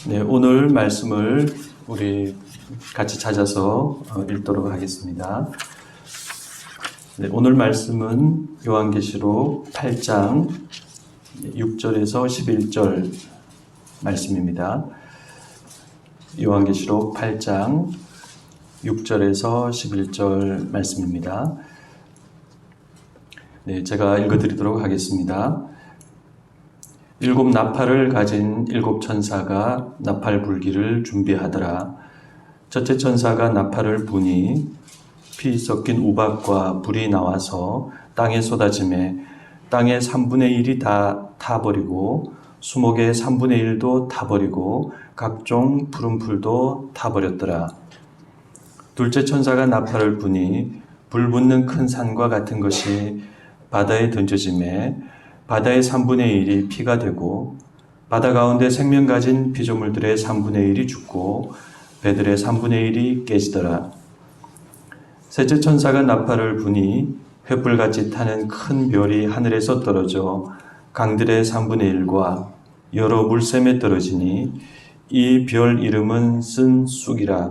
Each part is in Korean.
네, 오늘 말씀을 우리 같이 찾아서 읽도록 하겠습니다. 네, 오늘 말씀은 요한계시록 8장 6절에서 11절 말씀입니다. 요한계시록 8장 6절에서 11절 말씀입니다. 네, 제가 읽어드리도록 하겠습니다. 일곱 나팔을 가진 일곱 천사가 나팔 불기를 준비하더라. 첫째 천사가 나팔을 부니 피 섞인 우박과 불이 나와서 땅에 쏟아지매 땅의 3분의 1이 다 타버리고 수목의 3분의 1도 타버리고 각종 푸른 풀도 타버렸더라. 둘째 천사가 나팔을 부니 불 붙는 큰 산과 같은 것이 바다에 던져지매 바다의 3분의 1이 피가 되고 바다 가운데 생명 가진 피조물들의 3분의 1이 죽고 배들의 3분의 1이 깨지더라. 셋째 천사가 나팔을 부니 횃불같이 타는 큰 별이 하늘에서 떨어져 강들의 3분의 1과 여러 물샘에 떨어지니 이 별 이름은 쓴 쑥이라.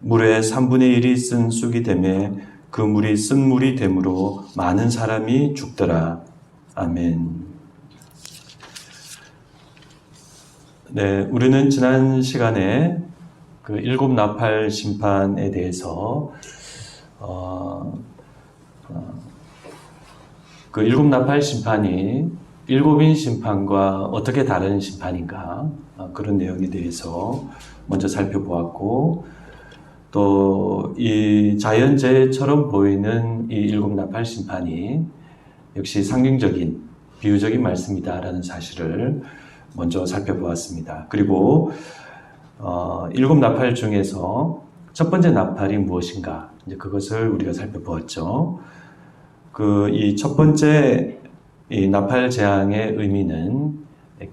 물의 3분의 1이 쓴 쑥이 되매 그 물이 쓴 물이 되므로 많은 사람이 죽더라. 아멘. 네, 우리는 지난 시간에 그 일곱 나팔 심판에 대해서 그 일곱 나팔 심판이 일곱인 심판과 어떻게 다른 심판인가 그런 내용에 대해서 먼저 살펴보았고, 또 이 자연재해처럼 보이는 이 일곱 나팔 심판이 역시 상징적인 비유적인 말씀이다라는 사실을 먼저 살펴보았습니다. 그리고 일곱 나팔 중에서 첫 번째 나팔이 무엇인가, 이제 그것을 우리가 살펴보았죠. 이 첫 번째 이 나팔 재앙의 의미는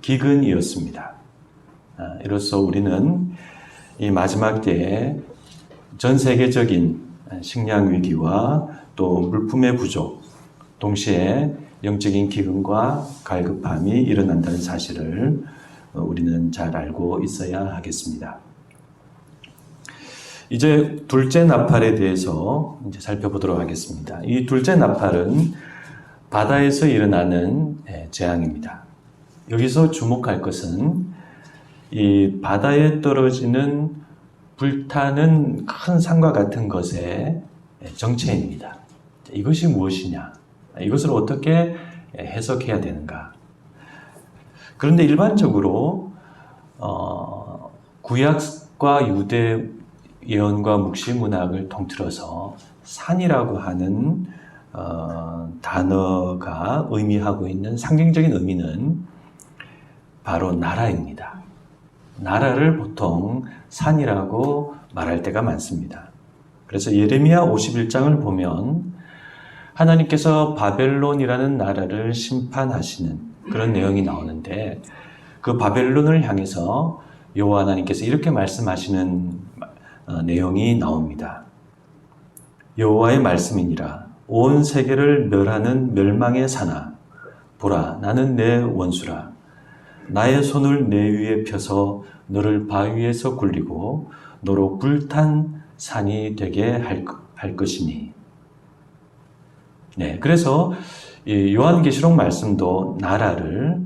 기근이었습니다. 이로써 우리는 이 마지막 때에 전 세계적인 식량 위기와 또 물품의 부족, 동시에 영적인 기근과 갈급함이 일어난다는 사실을 우리는 잘 알고 있어야 하겠습니다. 이제 둘째 나팔에 대해서 이제 살펴보도록 하겠습니다. 이 둘째 나팔은 바다에서 일어나는 재앙입니다. 여기서 주목할 것은 이 바다에 떨어지는 불타는 큰 산과 같은 것의 정체입니다. 이것이 무엇이냐? 이것을 어떻게 해석해야 되는가? 그런데 일반적으로 구약과 유대 예언과 묵시문학을 통틀어서 산이라고 하는 단어가 의미하고 있는 상징적인 의미는 바로 나라입니다. 나라를 보통 산이라고 말할 때가 많습니다. 그래서 예레미야 51장을 보면 하나님께서 바벨론이라는 나라를 심판하시는 그런 내용이 나오는데, 그 바벨론을 향해서 여호와 하나님께서 이렇게 말씀하시는 내용이 나옵니다. 여호와의 말씀이니라. 온 세계를 멸하는 멸망의 산아, 보라, 나는 내 원수라. 나의 손을 내 위에 펴서 너를 바위에서 굴리고 너로 불탄 산이 되게 할 것이니. 네, 그래서 이 요한계시록 말씀도 나라를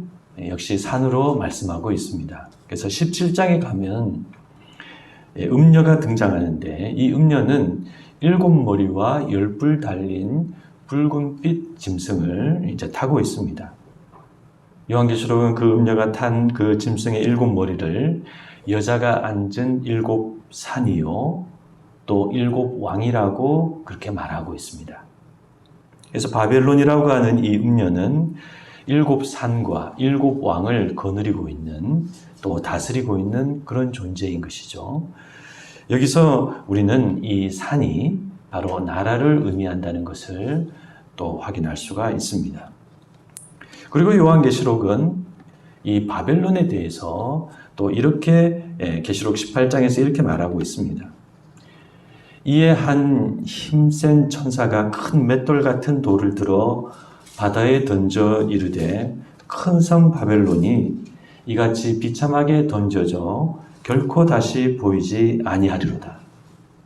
역시 산으로 말씀하고 있습니다. 그래서 17장에 가면 음녀가 등장하는데, 이 음녀는 7머리와 10뿔 달린 붉은빛 짐승을 이제 타고 있습니다. 요한계시록은 그 음녀가 탄 그 짐승의 7머리를 여자가 앉은 7산이요 또 7왕이라고 그렇게 말하고 있습니다. 그래서 바벨론이라고 하는 이 음녀는 7산과 7왕을 거느리고 있는, 또 다스리고 있는 그런 존재인 것이죠. 여기서 우리는 이 산이 바로 나라를 의미한다는 것을 또 확인할 수가 있습니다. 그리고 요한계시록은 이 바벨론에 대해서 또 이렇게 계시록 18장에서 이렇게 말하고 있습니다. 이에 한 힘센 천사가 큰 맷돌 같은 돌을 들어 바다에 던져 이르되, 큰 성 바벨론이 이같이 비참하게 던져져 결코 다시 보이지 아니하리로다.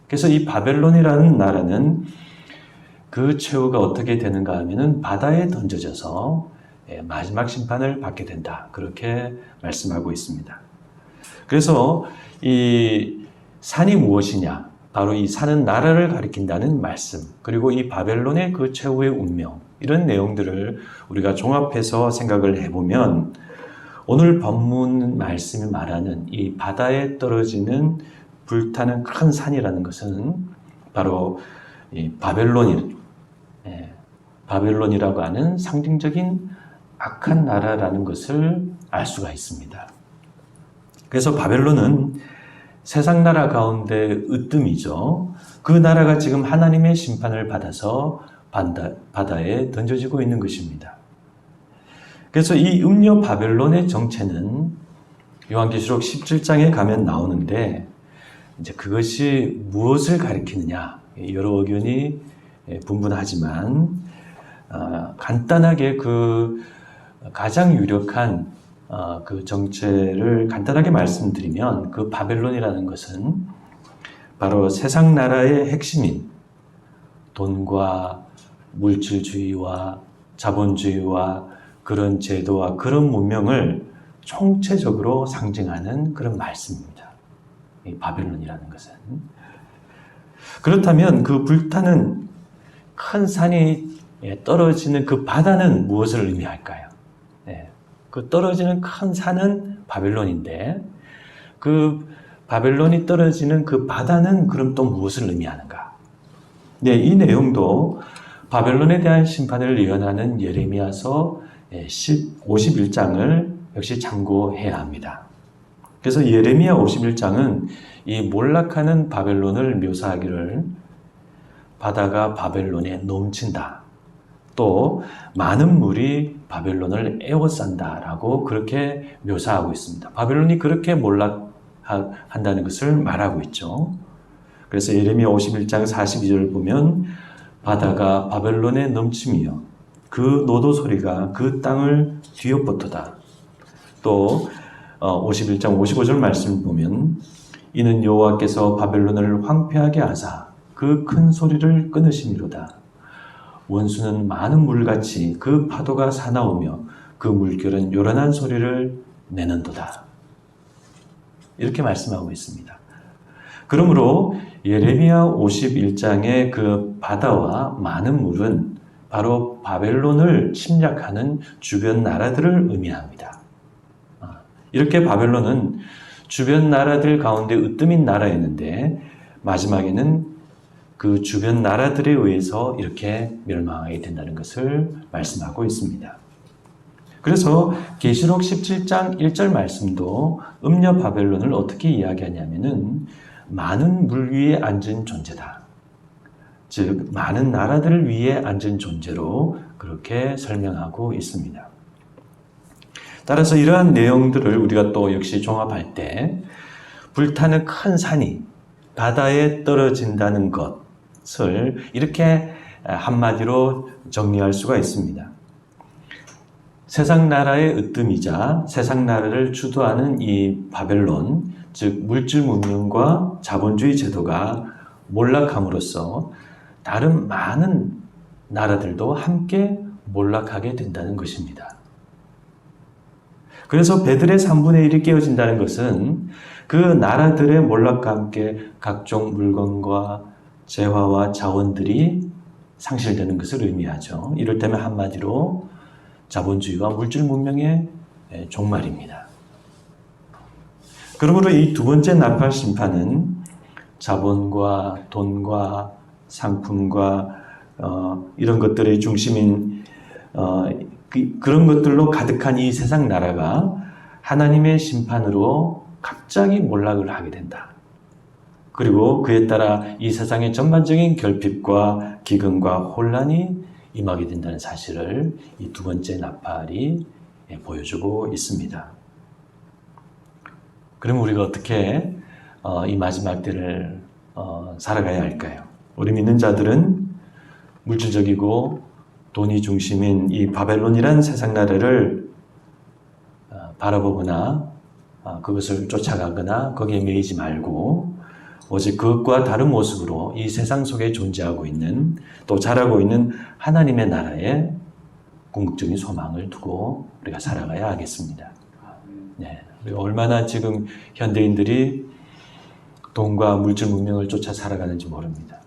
그래서 이 바벨론이라는 나라는 그 최후가 어떻게 되는가 하면은 바다에 던져져서 마지막 심판을 받게 된다. 그렇게 말씀하고 있습니다. 그래서 이 산이 무엇이냐? 바로 이 산은 나라를 가리킨다는 말씀, 그리고 이 바벨론의 그 최후의 운명, 이런 내용들을 우리가 종합해서 생각을 해보면 오늘 본문 말씀이 말하는 이 바다에 떨어지는 불타는 큰 산이라는 것은 바로 이 바벨론이라고 하는 상징적인 악한 나라라는 것을 알 수가 있습니다. 그래서 바벨론은 세상 나라 가운데 으뜸이죠. 그 나라가 지금 하나님의 심판을 받아서 바다에 던져지고 있는 것입니다. 그래서 이 음녀 바벨론의 정체는 요한계시록 17장에 가면 나오는데 이제 그것이 무엇을 가리키느냐 여러 의견이 분분하지만 간단하게 그 가장 유력한 그 정체를 간단하게 말씀드리면 그 바벨론이라는 것은 바로 세상 나라의 핵심인 돈과 물질주의와 자본주의와 그런 제도와 그런 문명을 총체적으로 상징하는 그런 말씀입니다. 이 바벨론이라는 것은. 그렇다면 그 불타는 큰 산이 떨어지는 그 바다는 무엇을 의미할까요? 그 떨어지는 큰 산은 바벨론인데 그 바벨론이 떨어지는 그 바다는 그럼 또 무엇을 의미하는가? 이 내용도 바벨론에 대한 심판을 예언하는 예레미야서 51장을 역시 참고해야 합니다. 그래서 예레미야 51장은 이 몰락하는 바벨론을 묘사하기를 바다가 바벨론에 넘친다. 또 많은 물이 바벨론을 에워싼다라고 그렇게 묘사하고 있습니다. 바벨론이 그렇게 몰락한다는 것을 말하고 있죠. 그래서 예레미야 51장 42절을 보면 바다가 바벨론에 넘치며 그 노도 소리가 그 땅을 뒤엎었도다. 또 51장 55절 말씀을 보면 이는 여호와께서 바벨론을 황폐하게 하사 그 큰 소리를 끊으심이로다. 원수는 많은 물같이 그 파도가 사나우며 그 물결은 요란한 소리를 내는도다. 이렇게 말씀하고 있습니다. 그러므로 예레미야 51장의 그 바다와 많은 물은 바로 바벨론을 침략하는 주변 나라들을 의미합니다. 이렇게 바벨론은 주변 나라들 가운데 으뜸인 나라였는데 마지막에는 그 주변 나라들에 의해서 이렇게 멸망하게 된다는 것을 말씀하고 있습니다. 그래서 계시록 17장 1절 말씀도 음녀 바벨론을 어떻게 이야기하냐면은 많은 물 위에 앉은 존재다. 즉 많은 나라들 위에 앉은 존재로 그렇게 설명하고 있습니다. 따라서 이러한 내용들을 우리가 또 역시 종합할 때 불타는 큰 산이 바다에 떨어진다는 것을 이렇게 한마디로 정리할 수가 있습니다. 세상 나라의 으뜸이자 세상 나라를 주도하는 이 바벨론, 즉 물질 문명과 자본주의 제도가 몰락함으로써 다른 많은 나라들도 함께 몰락하게 된다는 것입니다. 그래서 배들의 3분의 1이 깨어진다는 것은 그 나라들의 몰락과 함께 각종 물건과 재화와 자원들이 상실되는 것을 의미하죠. 이를테면 한마디로 자본주의와 물질 문명의 종말입니다. 그러므로 이 두 번째 나팔 심판은 자본과 돈과 상품과 이런 것들의 중심인 그런 것들로 가득한 이 세상 나라가 하나님의 심판으로 갑자기 몰락을 하게 된다. 그리고 그에 따라 이 세상의 전반적인 결핍과 기근과 혼란이 임하게 된다는 사실을 이 두 번째 나팔이 보여주고 있습니다. 그럼 우리가 어떻게 이 마지막 때를 살아가야 할까요? 우리 믿는 자들은 물질적이고 돈이 중심인 이 바벨론이라는 세상 나라를 바라보거나 그것을 쫓아가거나 거기에 매이지 말고 오직 그것과 다른 모습으로 이 세상 속에 존재하고 있는 또 자라고 있는 하나님의 나라에 궁극적인 소망을 두고 우리가 살아가야 하겠습니다. 네, 우리가 얼마나 지금 현대인들이 돈과 물질 문명을 쫓아 살아가는지 모릅니다.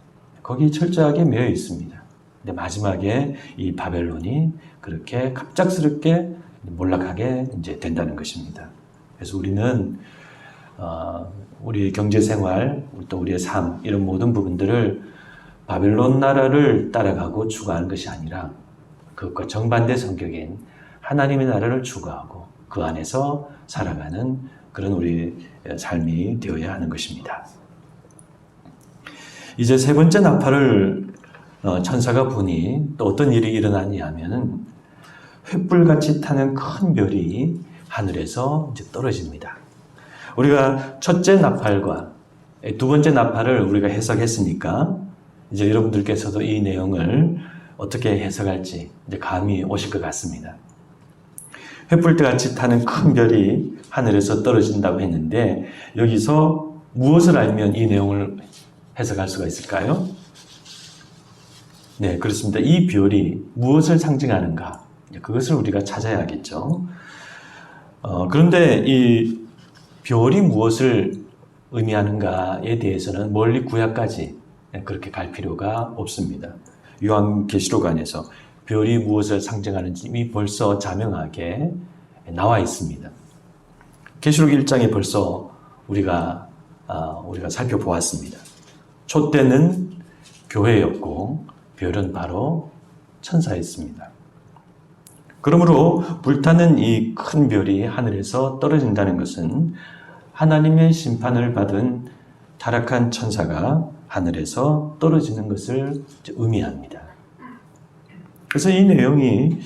거기에 철저하게 매여 있습니다. 근데 마지막에 이 바벨론이 그렇게 갑작스럽게 몰락하게 이제 된다는 것입니다. 그래서 우리는 우리의 경제 생활, 또 우리의 삶 이런 모든 부분들을 바벨론 나라를 따라가고 추구하는 것이 아니라 그것과 정반대 성격인 하나님의 나라를 추구하고 그 안에서 살아가는 그런 우리 삶이 되어야 하는 것입니다. 이제 세 번째 나팔을 천사가 부니 또 어떤 일이 일어나냐 하면 횃불같이 타는 큰 별이 하늘에서 이제 떨어집니다. 우리가 첫째 나팔과 두 번째 나팔을 우리가 해석했으니까 이제 여러분들께서도 이 내용을 어떻게 해석할지 이제 감이 오실 것 같습니다. 횃불같이 타는 큰 별이 하늘에서 떨어진다고 했는데 여기서 무엇을 알면 이 내용을 해석할 수가 있을까요? 네, 그렇습니다. 이 별이 무엇을 상징하는가? 그것을 우리가 찾아야겠죠. 그런데 이 별이 무엇을 의미하는가에 대해서는 멀리 구약까지 그렇게 갈 필요가 없습니다. 요한계시록 안에서 별이 무엇을 상징하는지 이미 벌써 자명하게 나와 있습니다. 계시록 1장에 벌써 우리가 살펴보았습니다. 촛대는 교회였고 별은 바로 천사였습니다. 그러므로 불타는 이 큰 별이 하늘에서 떨어진다는 것은 하나님의 심판을 받은 타락한 천사가 하늘에서 떨어지는 것을 의미합니다. 그래서 이 내용이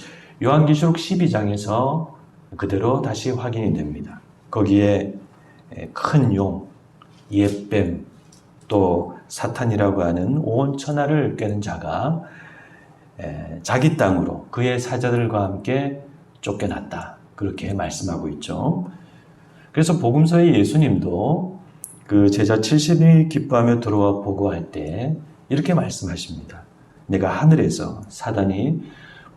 요한계시록 12장에서 그대로 다시 확인이 됩니다. 거기에 큰 용, 옛뱀, 또 사탄이라고 하는 온 천하를 꿰는 자가 자기 땅으로 그의 사자들과 함께 쫓겨났다. 그렇게 말씀하고 있죠. 그래서 복음서의 예수님도 그 제자 70이 기뻐하며 들어와 보고할 때 이렇게 말씀하십니다. 내가 하늘에서 사단이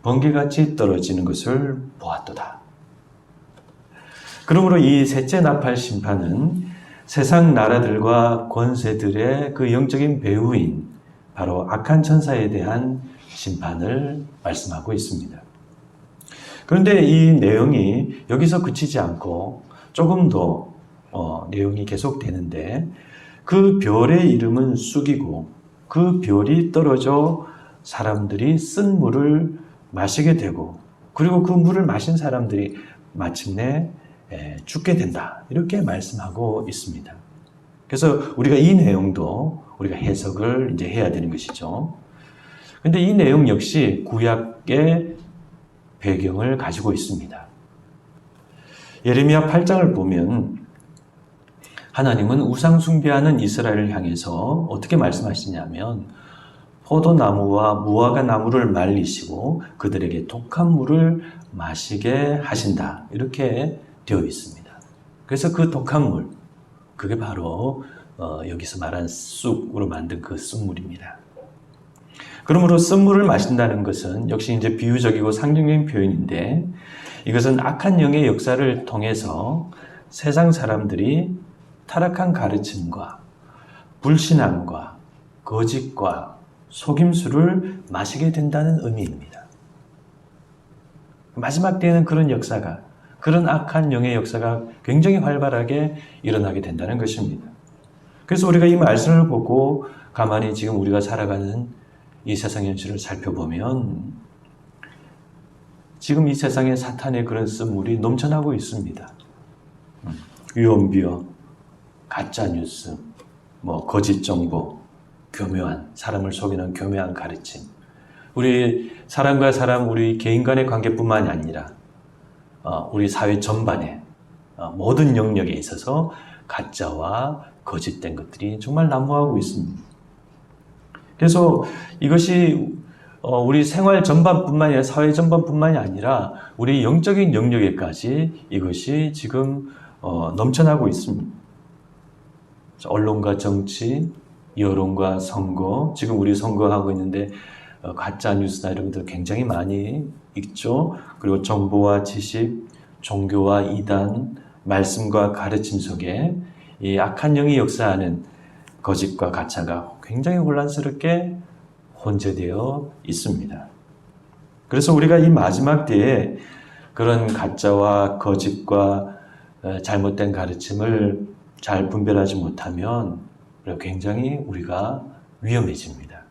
번개같이 떨어지는 것을 보았도다. 그러므로 이 셋째 나팔 심판은 세상 나라들과 권세들의 그 영적인 배후인 바로 악한 천사에 대한 심판을 말씀하고 있습니다. 그런데 이 내용이 여기서 그치지 않고 조금 더 내용이 계속되는데 그 별의 이름은 쑥이고 그 별이 떨어져 사람들이 쓴 물을 마시게 되고 그리고 그 물을 마신 사람들이 마침내 죽게 된다. 이렇게 말씀하고 있습니다. 그래서 우리가 이 내용도 우리가 해석을 이제 해야 되는 것이죠. 그런데 이 내용 역시 구약의 배경을 가지고 있습니다. 예레미야 8장을 보면 하나님은 우상 숭배하는 이스라엘을 향해서 어떻게 말씀하시냐면 포도나무와 무화과 나무를 말리시고 그들에게 독한 물을 마시게 하신다. 이렇게 되어 있습니다. 그래서 그 독한 물, 그게 바로 여기서 말한 쑥으로 만든 그 쑥물입니다. 그러므로 쑥물을 마신다는 것은 역시 이제 비유적이고 상징적인 표현인데 이것은 악한 영의 역사를 통해서 세상 사람들이 타락한 가르침과 불신앙과 거짓과 속임수를 마시게 된다는 의미입니다. 마지막 때에는 그런 역사가, 그런 악한 영의 역사가 굉장히 활발하게 일어나게 된다는 것입니다. 그래서 우리가 이 말씀을 보고 가만히 지금 우리가 살아가는 이 세상 현실을 살펴보면 지금 이 세상에 사탄의 그런 쓴물이 넘쳐나고 있습니다. 위험비어, 가짜뉴스, 거짓 정보, 교묘한, 사람을 속이는 교묘한 가르침. 우리 사람과 사람, 우리 개인 간의 관계뿐만이 아니라 우리 사회 전반에 모든 영역에 있어서 가짜와 거짓된 것들이 정말 난무하고 있습니다. 그래서 이것이 우리 생활 전반뿐만이 아니라 사회 전반뿐만이 아니라 우리 영적인 영역에까지 이것이 지금 넘쳐나고 있습니다. 언론과 정치, 여론과 선거, 지금 우리 선거하고 있는데 가짜 뉴스나 이런 것들 굉장히 많이 있죠. 그리고 정보와 지식, 종교와 이단, 말씀과 가르침 속에 이 악한 영이 역사하는 거짓과 가짜가 굉장히 혼란스럽게 혼재되어 있습니다. 그래서 우리가 이 마지막 때에 그런 가짜와 거짓과 잘못된 가르침을 잘 분별하지 못하면 굉장히 우리가 위험해집니다.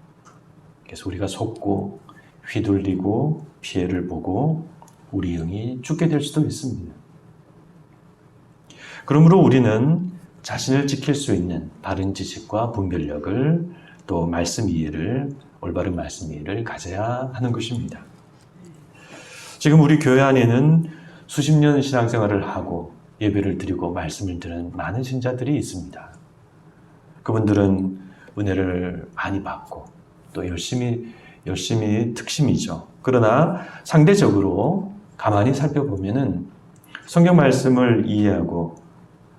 그래서 우리가 속고 휘둘리고 피해를 보고 우리 영이 죽게 될 수도 있습니다. 그러므로 우리는 자신을 지킬 수 있는 바른 지식과 분별력을 또 말씀 이해를 올바른 말씀 이해를 가져야 하는 것입니다. 지금 우리 교회 안에는 수십 년 신앙생활을 하고 예배를 드리고 말씀을 듣는 많은 신자들이 있습니다. 그분들은 은혜를 많이 받고 또 열심히 특심이죠. 그러나 상대적으로 가만히 살펴보면은 성경 말씀을 이해하고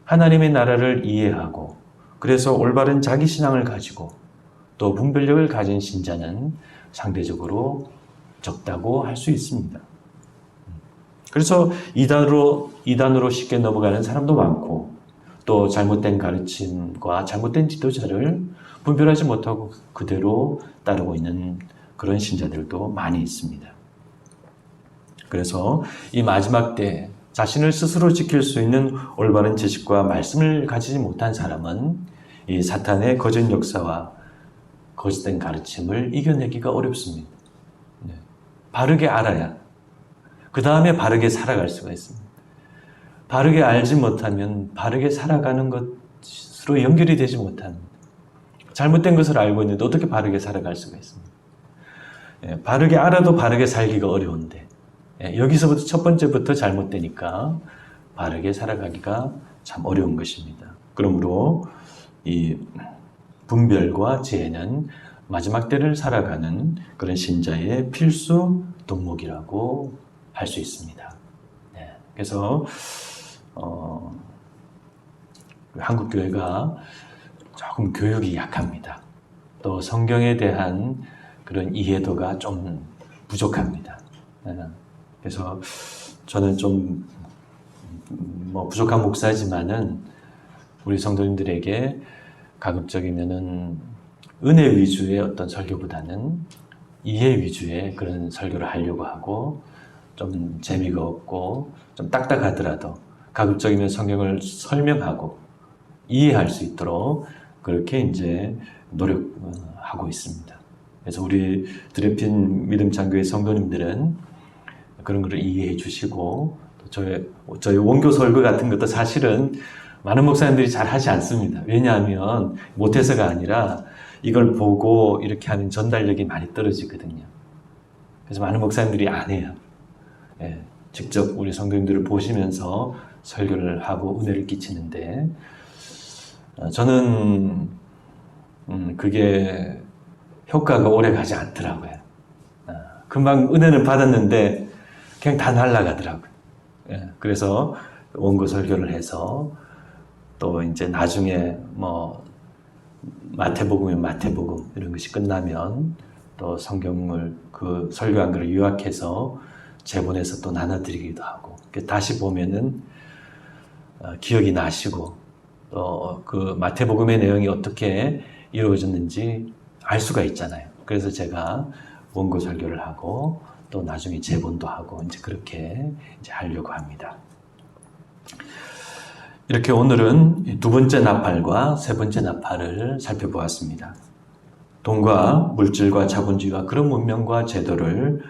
하나님의 나라를 이해하고 그래서 올바른 자기 신앙을 가지고 또 분별력을 가진 신자는 상대적으로 적다고 할 수 있습니다. 그래서 이단으로 쉽게 넘어가는 사람도 많고 또 잘못된 가르침과 잘못된 지도자를 분별하지 못하고 그대로 따르고 있는 그런 신자들도 많이 있습니다. 그래서 이 마지막 때 자신을 스스로 지킬 수 있는 올바른 지식과 말씀을 가지지 못한 사람은 이 사탄의 거짓 역사와 거짓된 가르침을 이겨내기가 어렵습니다. 바르게 알아야 그 다음에 바르게 살아갈 수가 있습니다. 바르게 알지 못하면 바르게 살아가는 것으로 연결이 되지 못합니다. 잘못된 것을 알고 있는데 어떻게 바르게 살아갈 수가 있습니까? 바르게 알아도 바르게 살기가 어려운데 여기서부터 첫 번째부터 잘못되니까 바르게 살아가기가 참 어려운 것입니다. 그러므로 이 분별과 지혜는 마지막 때를 살아가는 그런 신자의 필수 덕목이라고 할 수 있습니다. 그래서 한국 교회가 조금 교육이 약합니다. 또 성경에 대한 그런 이해도가 좀 부족합니다. 그래서 저는 좀 부족한 목사지만은 우리 성도님들에게 가급적이면은 은혜 위주의 어떤 설교보다는 이해 위주의 그런 설교를 하려고 하고 좀 재미가 없고 좀 딱딱하더라도 가급적이면 성경을 설명하고 이해할 수 있도록 그렇게 이제 노력하고 있습니다. 그래서 우리 드레핀 믿음창교회 성도님들은 그런 것을 이해해 주시고 저희 원교 설교 같은 것도 사실은 많은 목사님들이 잘 하지 않습니다. 왜냐하면 못해서가 아니라 이걸 보고 이렇게 하는 전달력이 많이 떨어지거든요. 그래서 많은 목사님들이 안 해요. 직접 우리 성도님들을 보시면서 설교를 하고 은혜를 끼치는데 저는 그게 효과가 오래 가지 않더라고요. 금방 은혜는 받았는데 그냥 다 날아가더라고요. 그래서 원고 설교를 해서 또 이제 나중에 마태복음이면 마태복음 이런 것이 끝나면 또 성경을 그 설교한 것을 요약해서 재본해서 또 나눠드리기도 하고 다시 보면은 기억이 나시고 또 그 마태복음의 내용이 어떻게 이루어졌는지 알 수가 있잖아요. 그래서 제가 원고 설교를 하고 또 나중에 재본도 하고 이제 그렇게 이제 하려고 합니다. 이렇게 오늘은 두 번째 나팔과 세 번째 나팔을 살펴보았습니다. 돈과 물질과 자본주의와 그런 문명과 제도를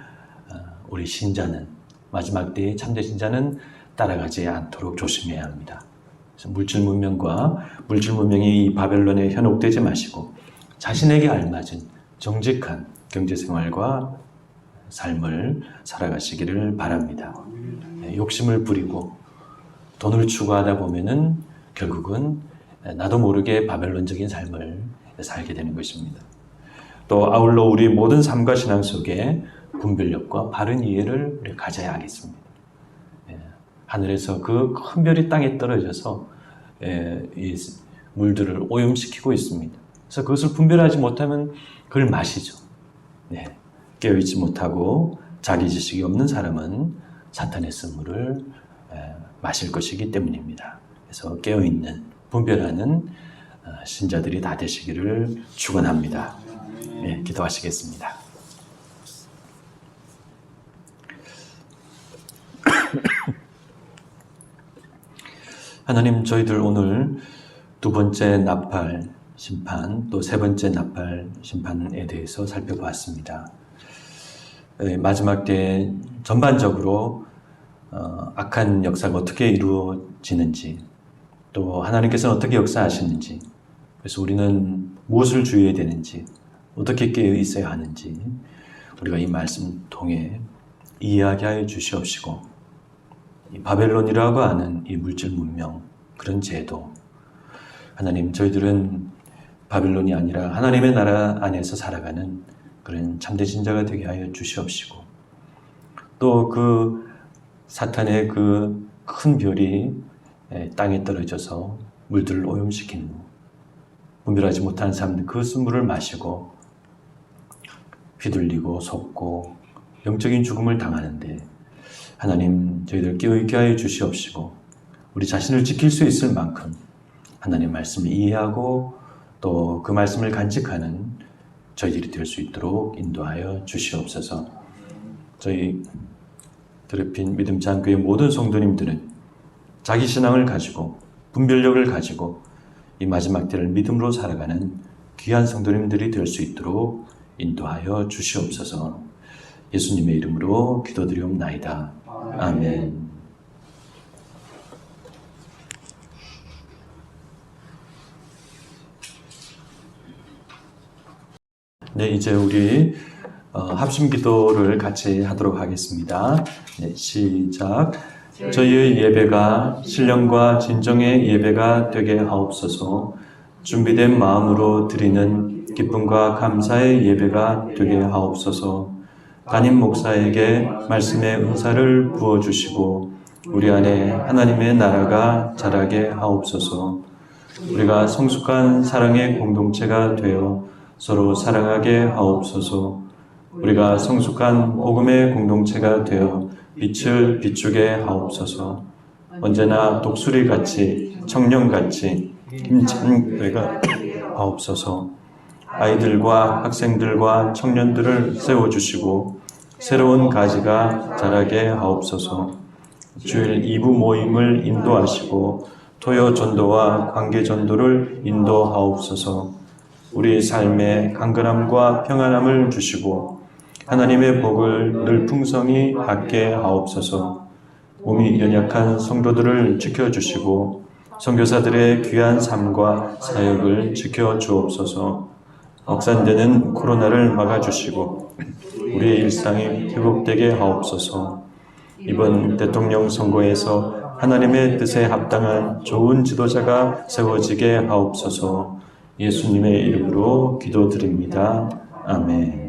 우리 신자는 마지막 때의 참된 신자는 따라가지 않도록 조심해야 합니다. 그래서 물질 문명이 이 바벨론에 현혹되지 마시고 자신에게 알맞은 정직한 경제생활과 삶을 살아가시기를 바랍니다. 욕심을 부리고 돈을 추구하다 보면은 결국은 나도 모르게 바벨론적인 삶을 살게 되는 것입니다. 또 아울러 우리 모든 삶과 신앙 속에 분별력과 바른 이해를 우리가 가져야 하겠습니다. 하늘에서 그 큰 별이 땅에 떨어져서 이 물들을 오염시키고 있습니다. 그래서 그것을 분별하지 못하면 그걸 마시죠. 깨어있지 못하고 자기 지식이 없는 사람은 사탄의 선물을 마실 것이기 때문입니다. 그래서 깨어있는, 분별하는 신자들이 다 되시기를 축원합니다. 기도하시겠습니다. 하나님, 저희들 오늘 두 번째 나팔 심판, 또 세 번째 나팔 심판에 대해서 살펴보았습니다. 마지막 때 전반적으로 악한 역사가 어떻게 이루어지는지, 또 하나님께서는 어떻게 역사하시는지, 그래서 우리는 무엇을 주의해야 되는지, 어떻게 깨어 있어야 하는지 우리가 이 말씀 통해 이야기하여 주시옵시고, 이 바벨론이라고 하는 이 물질 문명, 그런 제도, 하나님, 저희들은 바벨론이 아니라 하나님의 나라 안에서 살아가는 그런 참된 신자가 되게 하여 주시옵시고, 또 그 사탄의 그 큰 별이 땅에 떨어져서 물들을 오염시키는, 분별하지 못하는 사람들 그 물을 마시고 휘둘리고 속고 영적인 죽음을 당하는데, 하나님, 저희들 깨어있게 하여 주시옵시고, 우리 자신을 지킬 수 있을 만큼 하나님 말씀을 이해하고 또 그 말씀을 간직하는 저희들이 될 수 있도록 인도하여 주시옵소서. 저희 드레핀 믿음찬교회 모든 성도님들은 자기 신앙을 가지고 분별력을 가지고 이 마지막 때를 믿음으로 살아가는 귀한 성도님들이 될 수 있도록 인도하여 주시옵소서. 예수님의 이름으로 기도드리옵나이다. 아멘. 이제 우리 합심 기도를 같이 하도록 하겠습니다. 시작. 저희의 예배가 신령과 진정의 예배가 되게 하옵소서. 준비된 마음으로 드리는 기쁨과 감사의 예배가 되게 하옵소서. 담임 목사에게 말씀의 은사를 부어주시고 우리 안에 하나님의 나라가 자라게 하옵소서. 우리가 성숙한 사랑의 공동체가 되어 서로 사랑하게 하옵소서. 우리가 성숙한 복음의 공동체가 되어 빛을 비추게 하옵소서. 언제나 독수리같이 청년같이 힘찬 교회가 하옵소서. 아이들과 학생들과 청년들을 세워주시고 새로운 가지가 자라게 하옵소서. 주일 2부 모임을 인도하시고 토요 전도와 관계 전도를 인도하옵소서. 우리 삶에 강건함과 평안함을 주시고 하나님의 복을 늘 풍성히 받게 하옵소서. 몸이 연약한 성도들을 지켜주시고 선교사들의 귀한 삶과 사역을 지켜주옵소서. 확산되는 코로나를 막아주시고 우리의 일상이 회복되게 하옵소서. 이번 대통령 선거에서 하나님의 뜻에 합당한 좋은 지도자가 세워지게 하옵소서. 예수님의 이름으로 기도드립니다. 아멘.